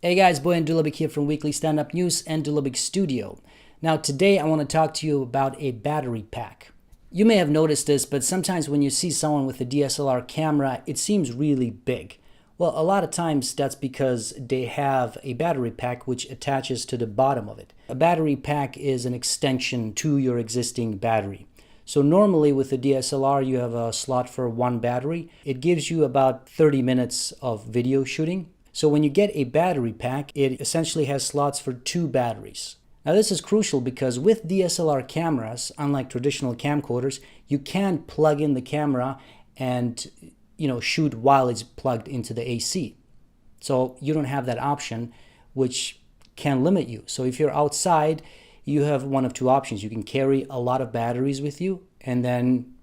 Hey guys, Boyan Dulabic here from Weekly Stand-Up News and Dulabic Studio. Now today I want to talk to you about a battery pack. You may have noticed this, but sometimes when you see someone with a DSLR camera, it seems really big. Well, a lot of times that's because they have a battery pack which attaches to the bottom of it. A battery pack is an extension to your existing battery. So normally with the DSLR you have a slot for one battery. It gives you about 30 minutes of video shooting. So when you get a battery pack, it essentially has slots for two batteries. Now this is crucial because with DSLR cameras, unlike traditional camcorders, you can plug in the camera and shoot while it's plugged into the AC. So you don't have that option, which can limit you. So if you're outside, you have one of two options. You can carry a lot of batteries with you and then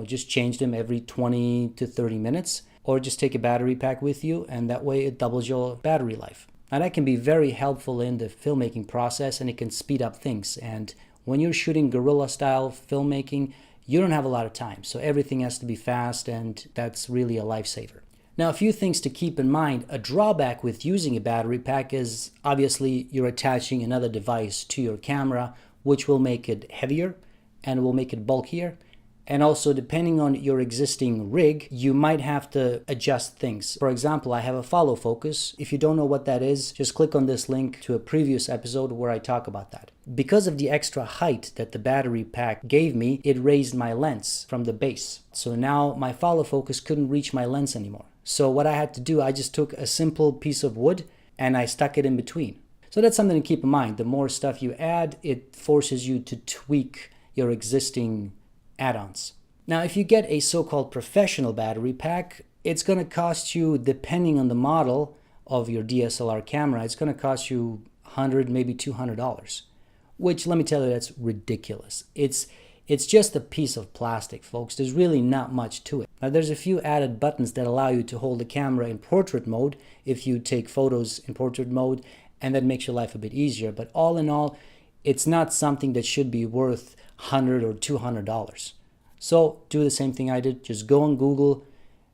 just change them every 20 to 30 minutes. Or just take a battery pack with you, and that way it doubles your battery life. Now that can be very helpful in the filmmaking process, and it can speed up things. And when you're shooting guerrilla style filmmaking, you don't have a lot of time, so everything has to be fast, and that's really a lifesaver. Now a few things to keep in mind. A drawback with using a battery pack is obviously you're attaching another device to your camera, which will make it heavier and will make it bulkier. And also, depending on your existing rig, you might have to adjust things. For example, I have a follow focus. If you don't know what that is, just click on this link to a previous episode where I talk about that. Because of the extra height that the battery pack gave me, it raised my lens from the base. So now my follow focus couldn't reach my lens anymore. So what I had to do, I just took a simple piece of wood and I stuck it in between. So that's something to keep in mind. The more stuff you add, it forces you to tweak your existing add-ons. Now, if you get a so-called professional battery pack, it's going to cost you, depending on the model of your DSLR camera, it's going to cost you $100, maybe $200, which, let me tell you, that's ridiculous. It's just a piece of plastic, folks. There's really not much to it. Now, there's a few added buttons that allow you to hold the camera in portrait mode if you take photos in portrait mode, and that makes your life a bit easier. But all in all, it's not something that should be worth $100 or $200. So do the same thing I did. Just go on Google,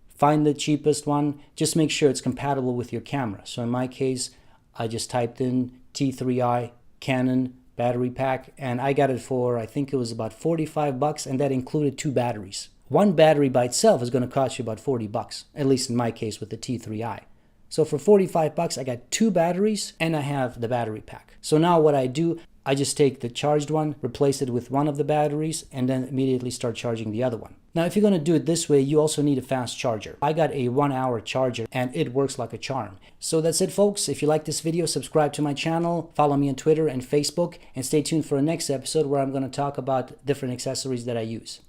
find the cheapest one. Just make sure it's compatible with your camera. So in my case, I just typed in T3i Canon battery pack, and I got it for, I think it was about 45 bucks, and that included two batteries. One battery by itself is going to cost you about 40 bucks, at least in my case with the T3i. So for 45 bucks, I got two batteries and I have the battery pack. So now what I do, I just take the charged one, replace it with one of the batteries, and then immediately start charging the other one. Now, if you're going to do it this way, you also need a fast charger. I got a 1-hour charger and it works like a charm. So that's it, folks. If you like this video, subscribe to my channel, follow me on Twitter and Facebook, and stay tuned for the next episode where I'm going to talk about different accessories that I use.